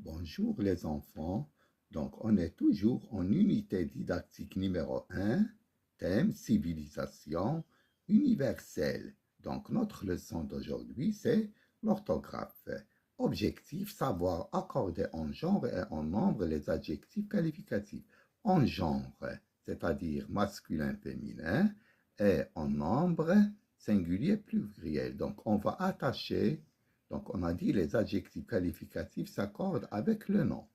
Bonjour les enfants, donc on est toujours en unité didactique numéro 1, thème civilisation universelle. Donc notre leçon d'aujourd'hui c'est l'orthographe. Objectif, savoir accorder en genre et en nombre les adjectifs qualificatifs. En genre, c'est-à-dire masculin, féminin, et en nombre, singulier, pluriel. Donc on va attacher. Donc, on a dit les adjectifs qualificatifs s'accordent avec le nom,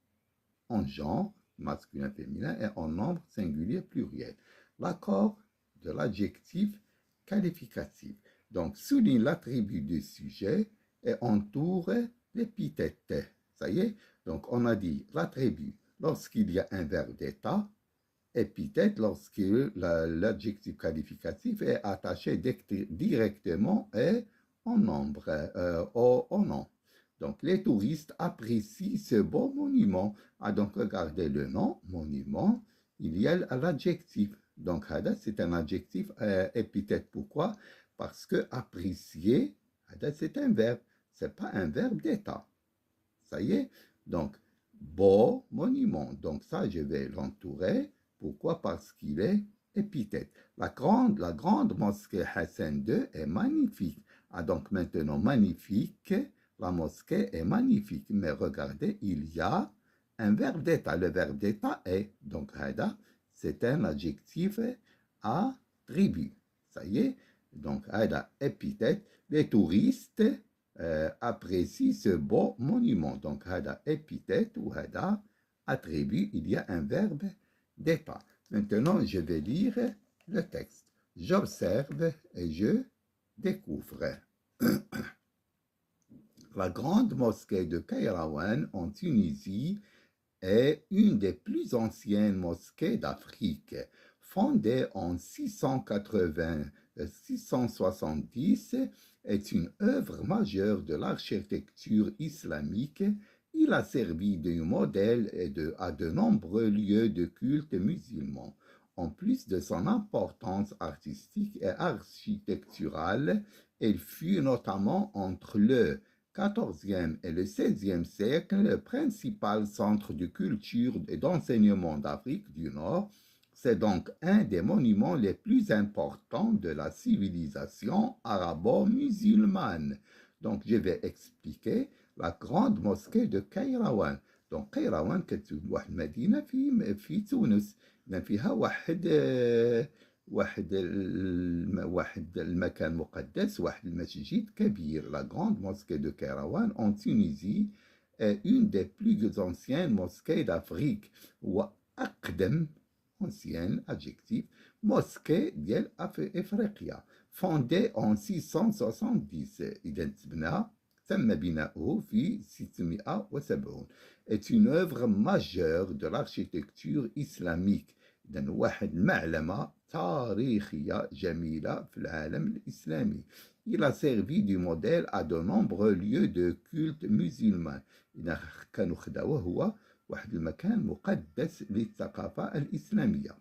en genre, masculin, féminin, et en nombre singulier, pluriel. L'accord de l'adjectif qualificatif. Donc, souligne l'attribut du sujet et entoure l'épithète. Ça y est? Donc, on a dit l'attribut lorsqu'il y a un verbe d'état, épithète lorsque l'adjectif qualificatif est attaché directement et en nombre, au nom. Donc, les touristes apprécient ce beau monument. Ah, donc, regardez le nom, monument, il y a l'adjectif. Donc, c'est un adjectif épithète. Pourquoi? Parce que apprécier, c'est un verbe. Ce n'est pas un verbe d'état. Ça y est? Donc, beau monument. Donc, ça, je vais l'entourer. Pourquoi? Parce qu'il est épithète. La grande mosquée Hassan II est magnifique. Ah, donc maintenant, magnifique, la mosquée est magnifique. Mais regardez, il y a un verbe d'état. Le verbe d'état est, donc, c'est un adjectif attribut. Ça y est? Donc, épithète. Les touristes apprécient ce beau monument. Donc, épithète ou attribut, il y a un verbe d'état. Maintenant, je vais lire le texte. J'observe et je découvre. La grande mosquée de Kairouan en Tunisie est une des plus anciennes mosquées d'Afrique. Fondée en 670, est une œuvre majeure de l'architecture islamique. Il a servi de modèle à de nombreux lieux de culte musulmans. En plus de son importance artistique et architecturale, elle fut notamment entre le XIVe et le XVIe siècle le principal centre de culture et d'enseignement d'Afrique du Nord. C'est donc un des monuments les plus importants de la civilisation arabo-musulmane. Donc, je vais expliquer la grande mosquée de Kairouan. Donc, Kairouan كانت واحد المدينة في تونس. فيها واحد المكان مقدس, واحد المسجد كبير. La grande mosquée de Kairouan en Tunisie est une des plus anciennes mosquées d'Afrique. وأقدم, ancienne, adjectif, mosquée ديال إفريقيا. Fondée en 670. إذا تم بناؤه في 670. Est une œuvre majeure de l'architecture islamique. إذا واحد المعلمة تاريخية جميلة في العالم الإسلامي. Il a servi du modèle à de nombreux lieux de culte musulman. إذا كانوا خداوه هو واحد المكان مقدس للثقافة الإسلامية.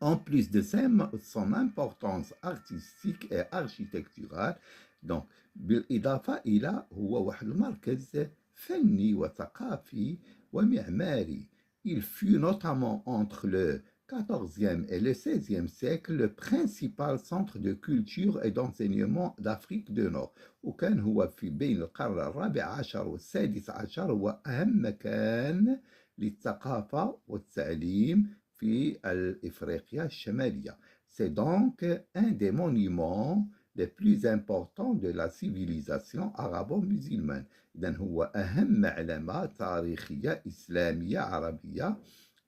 En plus de son importance artistique et architecturale, donc بالإضافة إلى هو واحد المركز فني وثقافي ومعماري. Il fut notamment entre le XIVe et le XVIe siècle le principal centre de culture et d'enseignement d'Afrique du Nord. وكان هو في بين القرن الرابع عشر والسادس عشر هو أهم مكان للثقافة والتعليم في إفريقيا الشمالية. C'est donc un des monuments les plus importants de la civilisation arabo-musulmane. إذن هو أهم معلمة تاريخية إسلامية عربية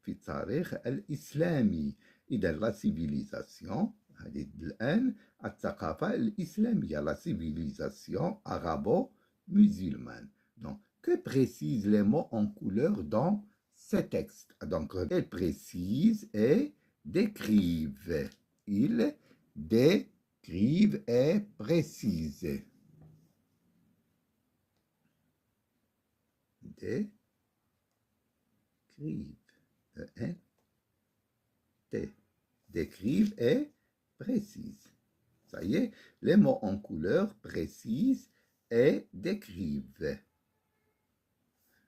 في التاريخ الإسلامي. إذن la civilisation, هذه الآن الثقافة الإسلامية, la civilisation arabo-musulmane. Donc, que précisent les mots en couleur dans ce texte? Donc, ils précisent et décrivent. Ils décrivent et précisent. Décrivent. Décrivent et précisent. Ça y est, les mots en couleur précisent et décrivent.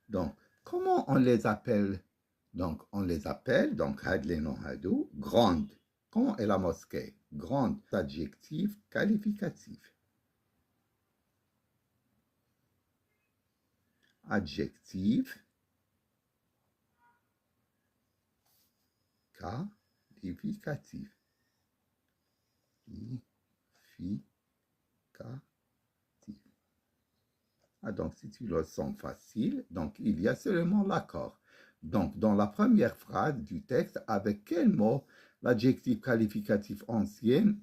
Donc, comment on les appelle? Donc, on les appelle, donc, had les noms hadou, grande. Comment est la mosquée? Grande, adjectif qualificatif. Adjectif qualificatif. Ah, donc, si tu le sens facile, donc il y a seulement l'accord. Donc, dans la première phrase du texte, avec quel mot l'adjectif qualificatif ancien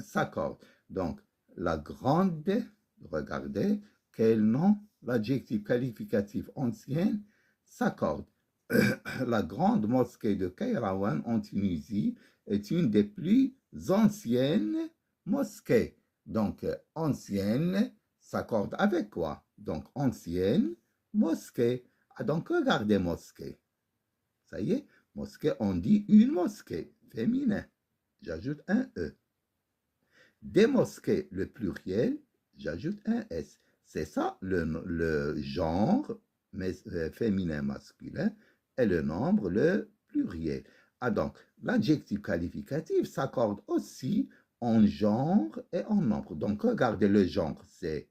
s'accorde? Donc, la grande, regardez, quel nom l'adjectif qualificatif ancien s'accorde? La grande mosquée de Kairawan en Tunisie est une des plus anciennes mosquées. Donc, ancienne s'accorde avec quoi? Donc, ancienne, mosquée. Ah, donc, regardez mosquée. Ça y est, mosquée, on dit une mosquée, féminin. J'ajoute un E. Des mosquées, le pluriel, j'ajoute un S. C'est ça le genre féminin masculin et le nombre, le pluriel. Ah donc, l'adjectif qualificatif s'accorde aussi en genre et en nombre. Donc, regardez le genre, c'est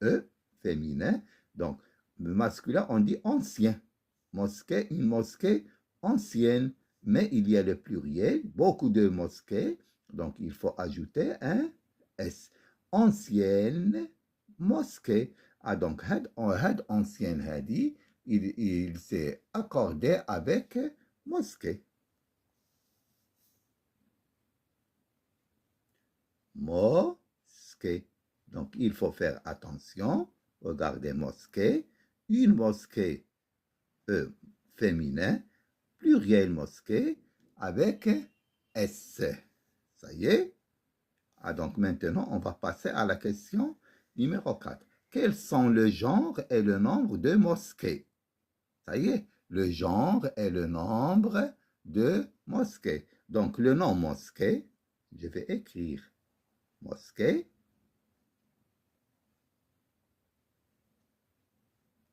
E, féminin. Donc, le masculin, on dit ancien. Mosquée, une mosquée ancienne. Mais il y a le pluriel, beaucoup de mosquées. Donc, il faut ajouter un S. Ancienne mosquée. Ah, donc, had ancienne, hadi, il s'est accordé avec mosquée. Mosquée. Donc, il faut faire attention. Regardez mosquée. Une mosquée féminin, pluriel mosquée avec S. Ça y est? Ah, donc maintenant, on va passer à la question numéro 4. Quels sont le genre et le nombre de mosquées? Ça y est, le genre et le nombre de mosquées. Donc, le nom mosquée, je vais écrire mosquée.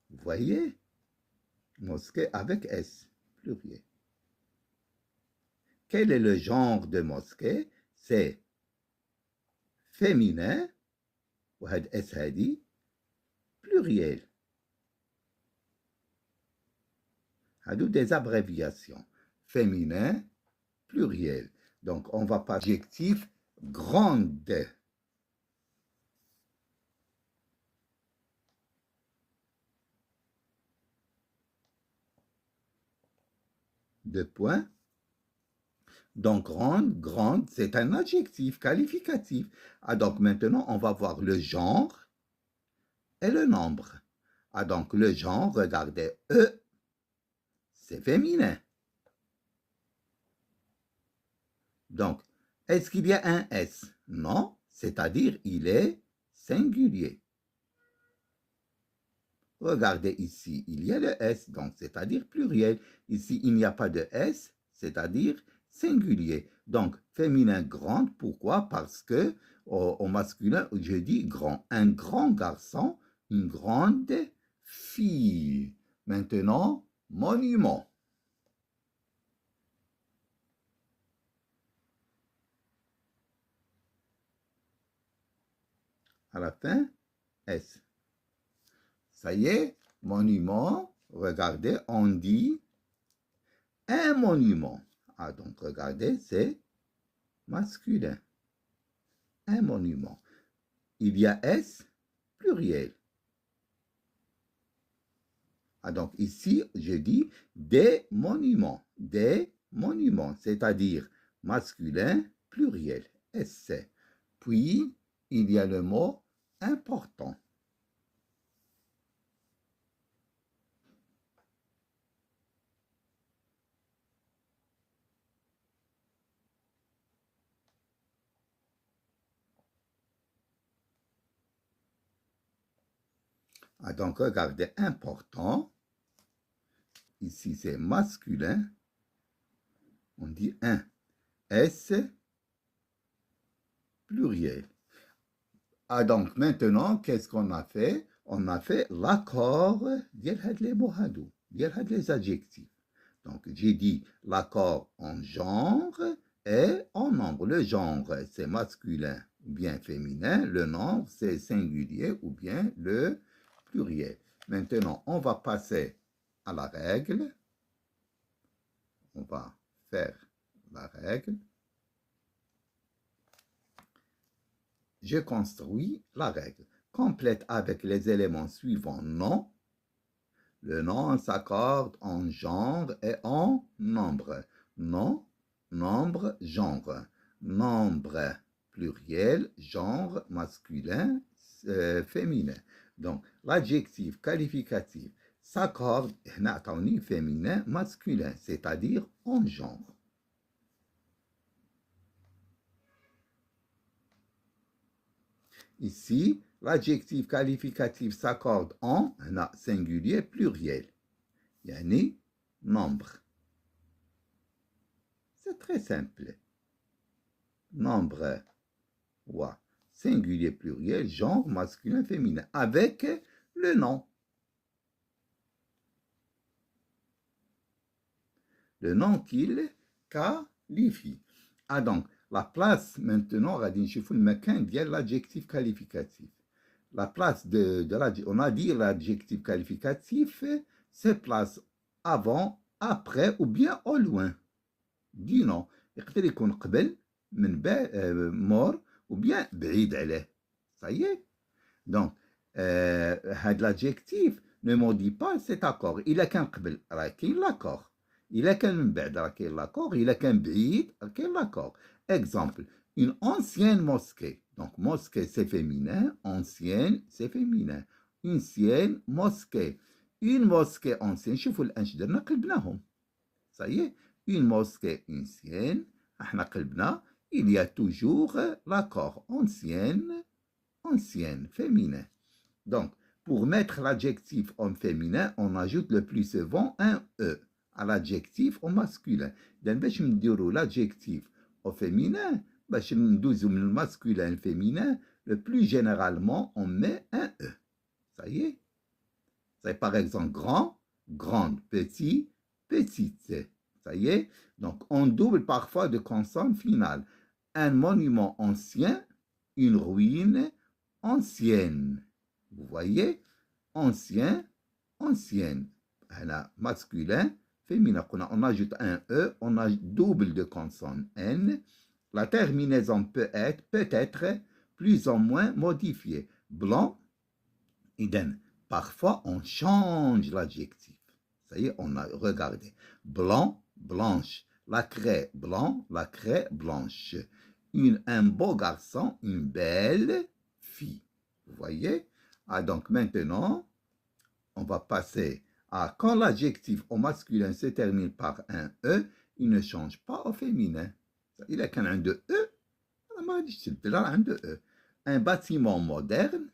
Vous voyez? Mosquée avec S, pluriel. Quel est le genre de mosquée? C'est féminin, وهاد S هادي, pluriel. هادو des abréviations. Féminin, pluriel. Donc, on va pas adjectif grande. Deux points. Donc, grande, c'est un adjectif qualificatif. Ah, donc maintenant, on va voir le genre et le nombre. Ah, donc le genre, regardez, E, c'est féminin. Donc, est-ce qu'il y a un S? Non, c'est-à-dire il est singulier. Regardez ici, il y a le S, donc c'est-à-dire pluriel. Ici, il n'y a pas de S, c'est-à-dire singulier. Donc, féminin grande, pourquoi? Parce que au masculin, je dis grand. Un grand garçon, une grande fille. Maintenant, monument. À la fin, S. Ça y est, monument, regardez, on dit un monument. Ah, donc regardez, c'est masculin. Un monument. Il y a S, pluriel. Ah, donc ici, je dis des monuments, c'est-à-dire masculin, pluriel, S. Puis, il y a le mot important. Ah, donc, regardez, important. Ici, c'est masculin. On dit un. S, pluriel. Ah, donc, maintenant, qu'est-ce qu'on a fait? on a fait l'accord les mots hadou, les adjectifs. Donc, j'ai dit l'accord en genre et en nombre. Le genre, c'est masculin ou bien féminin. Le nombre, c'est singulier ou bien le pluriel. Maintenant, on va passer à la règle. On va faire la règle. Je construis la règle. Complète avec les éléments suivants. Non. Le nom s'accorde en genre et en nombre. Nom, nombre, genre. Nombre pluriel, genre masculin, féminin. Donc, l'adjectif qualificatif s'accorde féminin, masculin, c'est-à-dire en genre. Ici, l'adjectif qualificatif s'accorde en singulier pluriel. Yani nombre. C'est très simple. Nombre, singulier pluriel, genre masculin féminin, avec le nom. Le nom qu'il qualifie. Ah donc, la place maintenant, l'adjectif qualificatif. La place on a dit l'adjectif qualificatif se place avant, après ou bien au loin du nom. يقدر يكون قبل من mort ou bien بعيد عليه. Ça y est. Donc, l'adjectif ne maudit pas cet accord. Il a qu'un قبل, il l'accord. Il a qu'un من بعد, il l'accord. Il a qu'un بعيد, il l'accord. Exemple, une ancienne mosquée. Donc, mosquée, c'est féminin. Ancienne, c'est féminin. Une ancienne mosquée. Une mosquée ancienne. شوفوا الأنشدة قلبناهم. Ça y est. Une mosquée ancienne. احنا قلبنا. Il y a toujours l'accord. Ancienne, ancienne, féminin. Donc, pour mettre l'adjectif en féminin, on ajoute le plus souvent un E à l'adjectif au masculin. Donc, باش نديرو l'adjectif au féminin, باش ندوزو من masculin au féminin, le plus généralement, on met un E. Ça y est. C'est par exemple grand, grande, petit, petite. Ça y est. Donc, on double parfois de consonne finale. Un monument ancien, une ruine ancienne. Vous voyez, ancien, ancienne. Là, masculin, féminin. On ajoute un E, on a double de consonne N. La terminaison peut être, peut-être, plus ou moins modifiée. Blanc, idem. Parfois, on change l'adjectif. Ça y est, on a regardé. Blanc, blanche. La craie, blanc, la craie, blanche. Un beau garçon, une belle fille. Vous voyez? Ah, donc maintenant, on va passer à quand l'adjectif au masculin se termine par un E, il ne change pas au féminin. Il a qu'un de E, un de E. Un bâtiment moderne,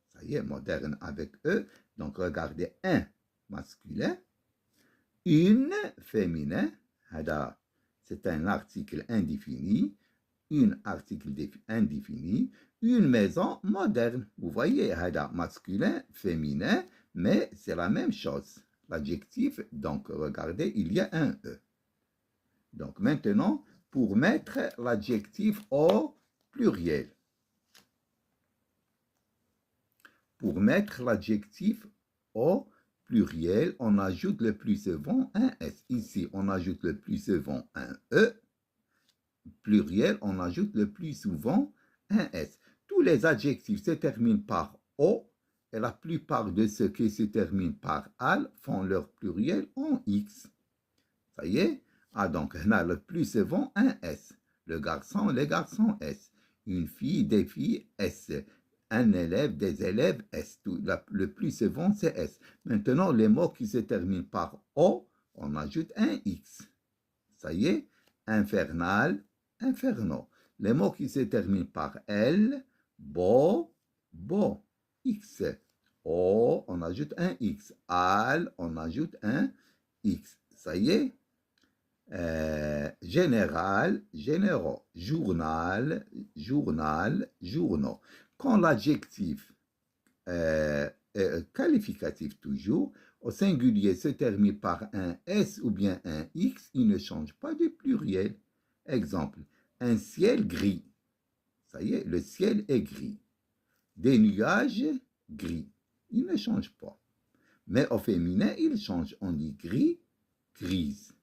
ça y est, moderne avec E, donc regardez, un masculin, une féminin, c'est un article indéfini, une article indéfini, une maison moderne. Vous voyez, masculin, féminin, mais c'est la même chose. L'adjectif, donc regardez, il y a un E. Donc maintenant, pour mettre l'adjectif au pluriel. Pour mettre l'adjectif au pluriel, on ajoute le plus souvent un S. Ici, on ajoute le plus souvent un E. Pluriel, on ajoute le plus souvent un S. Tous les adjectifs se terminent par O et la plupart de ceux qui se terminent par al font leur pluriel en X. Ça y est? Ah, donc, on a le plus souvent un S. Le garçon, les garçons, S. Une fille, des filles, S. Un élève, des élèves, S. Le plus souvent, c'est S. Maintenant, les mots qui se terminent par O, on ajoute un X. Ça y est? Infernal, inferno. Les mots qui se terminent par L, beau, beau. X. O, on ajoute un X. Al, on ajoute un X. Ça y est? Général, généraux. Journal, journal, journaux. Quand l'adjectif qualificatif toujours, au singulier se termine par un S ou bien un X, il ne change pas de pluriel. Exemple, un ciel gris. Ça y est, le ciel est gris. Des nuages gris. Il ne change pas. Mais au féminin, il change. On dit gris, grise.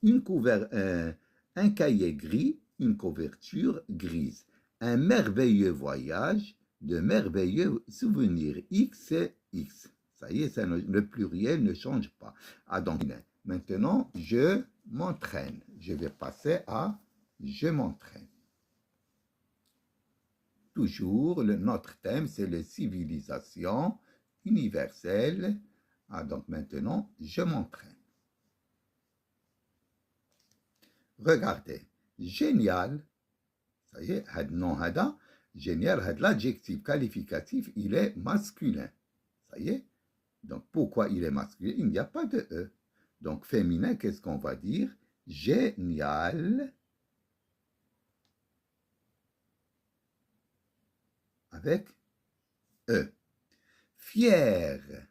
Un cahier gris, une couverture grise. Un merveilleux voyage, de merveilleux souvenirs. X, X. Ça y est, le pluriel ne change pas. Ah, donc, maintenant, je m'entraîne. Je vais passer à je m'entraîne. Toujours, notre thème, c'est les civilisations universelles. Ah, donc maintenant, je m'entraîne. Regardez, génial, ça y est, non hada, génial, l'adjectif qualificatif, il est masculin. Ça y est, donc pourquoi il est masculin? Il n'y a pas de E. Donc féminin, qu'est-ce qu'on va dire? Génial, avec E. Fier,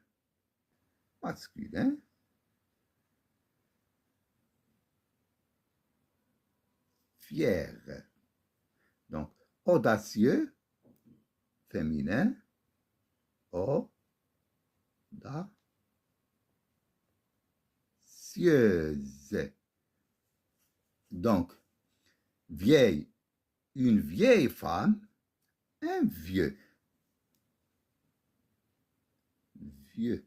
masculin. Fier. Donc, audacieux, féminin, audacieuse. Donc, vieille, une vieille femme, un vieux. Vieux.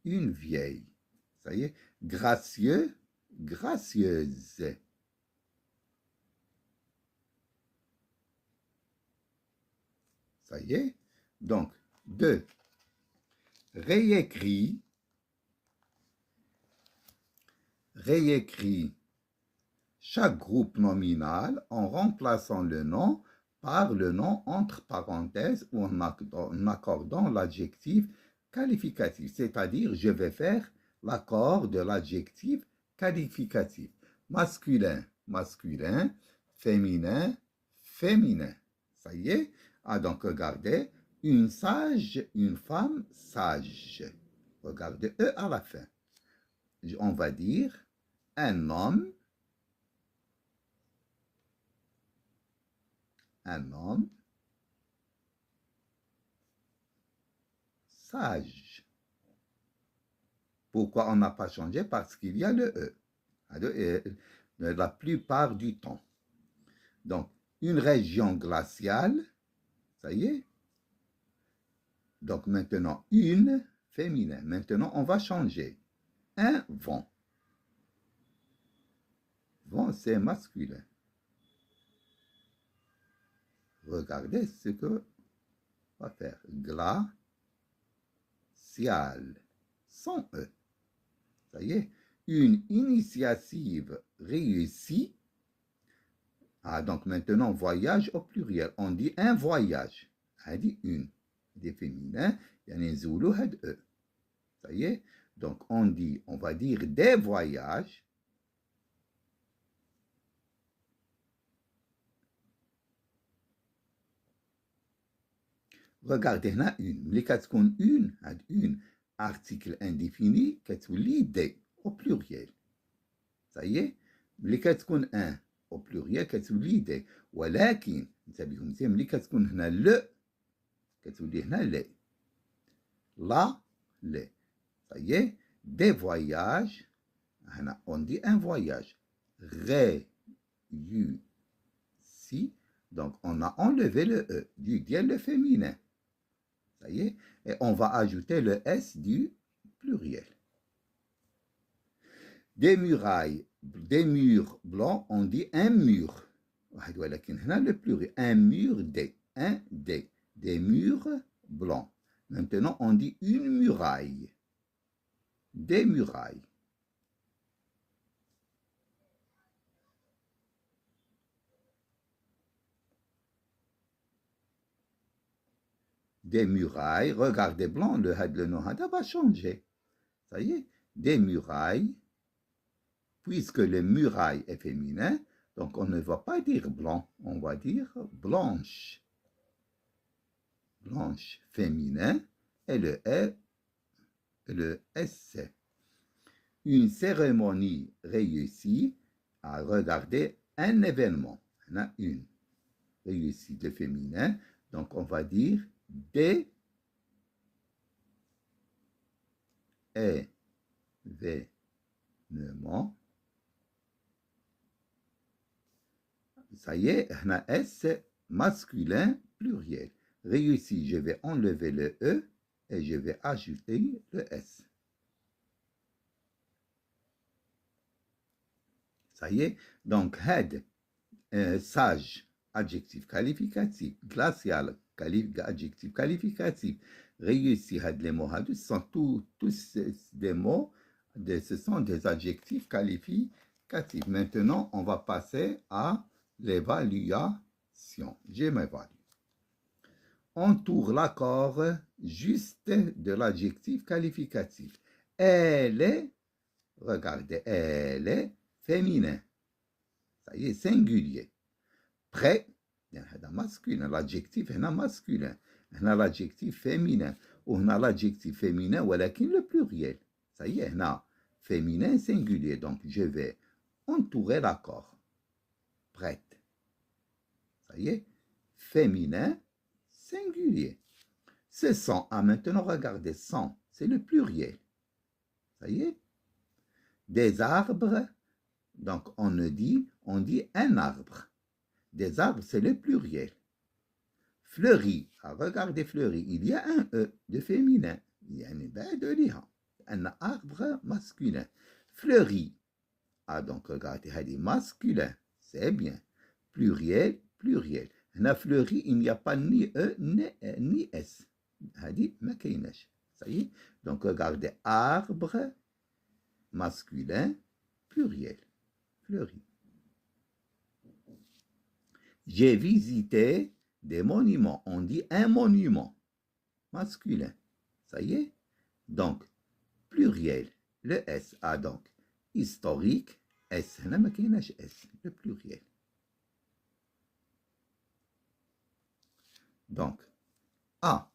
Une vieille. Ça y est. Gracieux, gracieuse. Ça y est. Donc, 2. Réécrit. Réécrit chaque groupe nominal en remplaçant le nom par le nom entre parenthèses ou en accordant l'adjectif qualificatif, c'est-à-dire je vais faire l'accord de l'adjectif qualificatif. Masculin, masculin, féminin, féminin. Ça y est? Ah, donc regardez, une sage, une femme sage. Regardez E à la fin. On va dire un homme sage. Pourquoi on n'a pas changé? Parce qu'il y a le E. La plupart du temps. Donc, une région glaciale, ça y est. Donc, maintenant, une féminin. Maintenant, on va changer. Un vent. Vent, c'est masculin. Regardez ce que on va faire. Glacial. Sans E. Ça y est. Une initiative réussie. Ah, donc maintenant, voyage au pluriel. On dit un voyage. On dit une. Des féminins. Il y a un zoulou, E. Ça y est. Donc, on va dire des voyages. Regardez, il y a une. Les quatre une article indéfini, l'idée au pluriel. Ça y est. Les quatre un au pluriel, l'idée. ولكن انتبهوا ملي كتكون هنا le كتولي هنا les. Là, les. Ça y est. Des voyages. On dit un voyage. Réussi. Donc, on a enlevé le E du dièle féminin. Ça y est. Et on va ajouter le S du pluriel. Des murailles, des murs blancs, on dit un mur. Le pluriel. Un mur des. Des murs blancs. Maintenant, on dit une muraille. Des murailles. Des murailles, regardez blanc, le nohada va changer. Ça y est, des murailles, puisque les murailles est féminin, Donc, on ne va pas dire blanc, on va dire blanche. Blanche féminin et le S. Une cérémonie réussie à regarder un événement. Il y en a une réussie de féminin. Donc, on va dire des événements. Ça y est, on a S masculin pluriel. Réussi, je vais enlever le E et je vais ajouter le S. Ça y est, donc had, sage, adjectif qualificatif, glacial, adjectif qualificatif, réussi, had les mots, ce sont tous des mots, ce sont des adjectifs qualificatifs. Maintenant, on va passer à l'évaluation. Je m'évalue. Entoure l'accord juste de l'adjectif qualificatif. Elle est, regardez, elle est féminin. Ça y est, singulier. Prêt, il y a masculin. L'adjectif est masculin. Il y a l'adjectif féminin. Ou on a l'adjectif féminin, ou le pluriel. Ça y est, il y a féminin singulier. Donc, je vais entourer l'accord. Prête. Ça y est, féminin singulier. Ce sont, maintenant, regardez, sont, c'est le pluriel. Ça y est. Des arbres, donc on dit un arbre. Des arbres, c'est le pluriel. Fleuri, regardez fleuri, il y a un E de féminin. Il y a une baie de liha. Un arbre masculin. Fleuri, donc regardez, il dit masculin, c'est bien. Pluriel, pluriel. On fleuri, il n'y a pas ni E ni S. Il ça y est. Donc regardez, arbre masculin, pluriel, fleuri. J'ai visité des monuments. On dit un monument masculin. Ça y est. Donc, pluriel, le S a donc historique, S, le pluriel. Donc, A.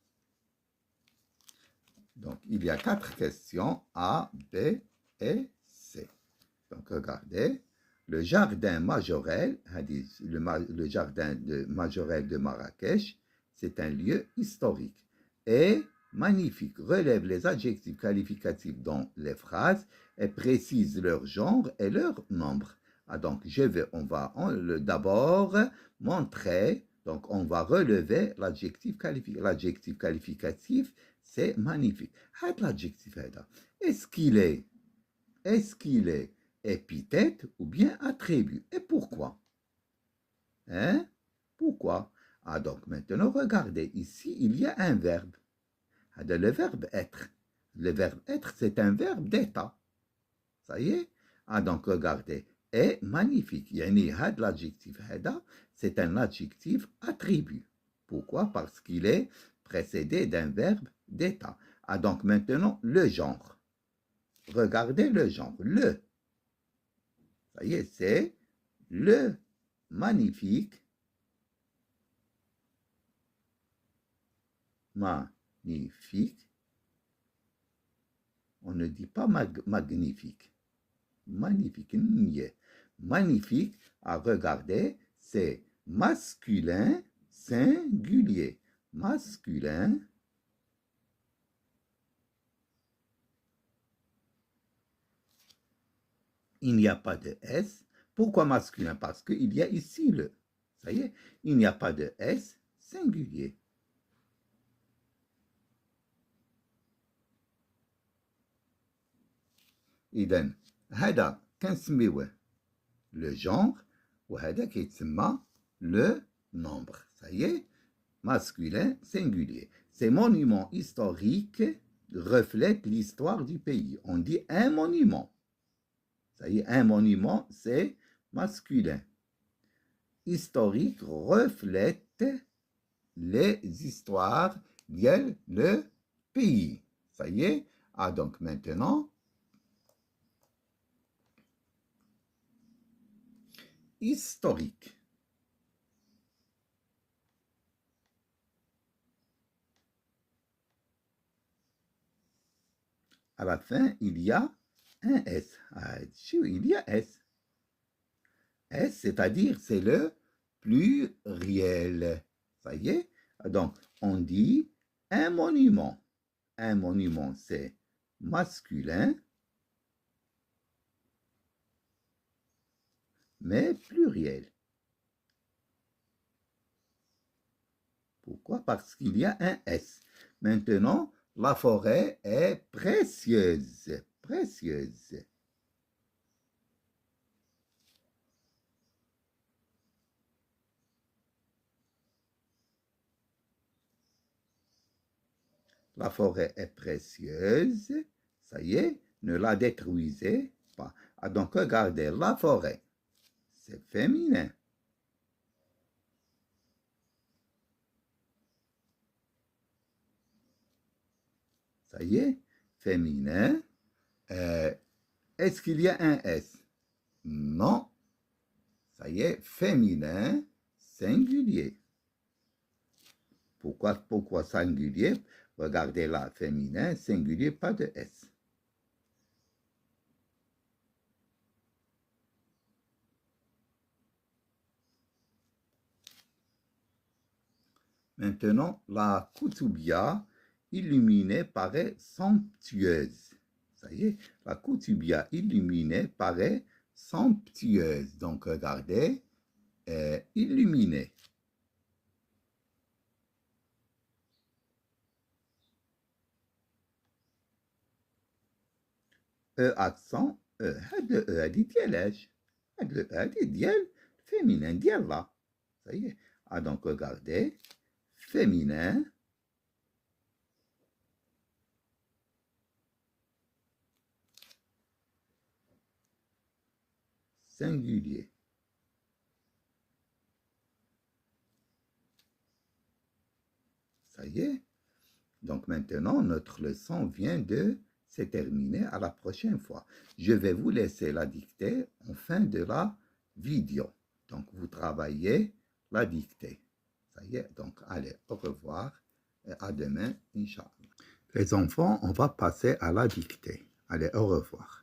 Donc, il y a 4 questions, A, B et C. Donc, regardez. Le jardin Majorel, le jardin Majorel de Marrakech, c'est un lieu historique et magnifique, relève les adjectifs qualificatifs dans les phrases et précise leur genre et leur nombre. Donc, on va d'abord montrer, donc on va relever l'adjectif qualificatif, c'est magnifique. L'adjectif, est-ce qu'il est épithète ou bien attribut. Et pourquoi? Hein? Pourquoi? Donc maintenant, regardez, ici, il y a un verbe. Le verbe être. Le verbe être, c'est un verbe d'état. Ça y est? Donc regardez, est magnifique. L'adjectif c'est un adjectif attribut. Pourquoi? Parce qu'il est précédé d'un verbe d'état. Donc maintenant, le genre. Regardez le genre. Le. Ça y est, c'est le magnifique. Magnifique. On ne dit pas magnifique. Magnifique. Magnifique, à regarder, c'est masculin singulier. Masculin il n'y a pas de S. Pourquoi masculin? Parce qu'il y a ici le. Ça y est, il n'y a pas de S singulier. إذن هذا كنسميوه le genre وهذا كيتسمى le nombre. Ça y est, masculin singulier. Ces monuments historiques reflètent l'histoire du pays. On dit un monument. Ça y est, un monument, c'est masculin. Historique reflète les histoires de le pays. Ça y est. Donc maintenant, historique. À la fin, il y a un S. Il y a S. S, c'est-à-dire c'est le pluriel. Ça y est? Donc, on dit un monument. Un monument, c'est masculin, mais pluriel. Pourquoi? Parce qu'il y a un S. Maintenant, la forêt est précieuse. Précieuse. La forêt est précieuse. Ça y est, ne la détruisez pas. Donc, regardez, la forêt, c'est féminin. Ça y est, féminin. Est-ce qu'il y a un S? Non. Ça y est, féminin, singulier. Pourquoi singulier? Regardez là, féminin, singulier, pas de S. Maintenant, la Koutoubia illuminée paraît somptueuse. Ça y est, la Koutoubia illuminée paraît somptueuse. Donc, regardez, illuminée. accent هاد هادي ديال اش هادي ديال féminin ديال là. Ça y est. Ah, donc regardez, féminin, singulier. Ça y est. Donc maintenant, notre leçon vient de se terminer. À la prochaine fois. Je vais vous laisser la dictée en fin de la vidéo. Donc vous travaillez la dictée. Ça y est. Donc allez, au revoir et à demain, Inch'Allah. Les enfants, on va passer à la dictée. Allez, au revoir.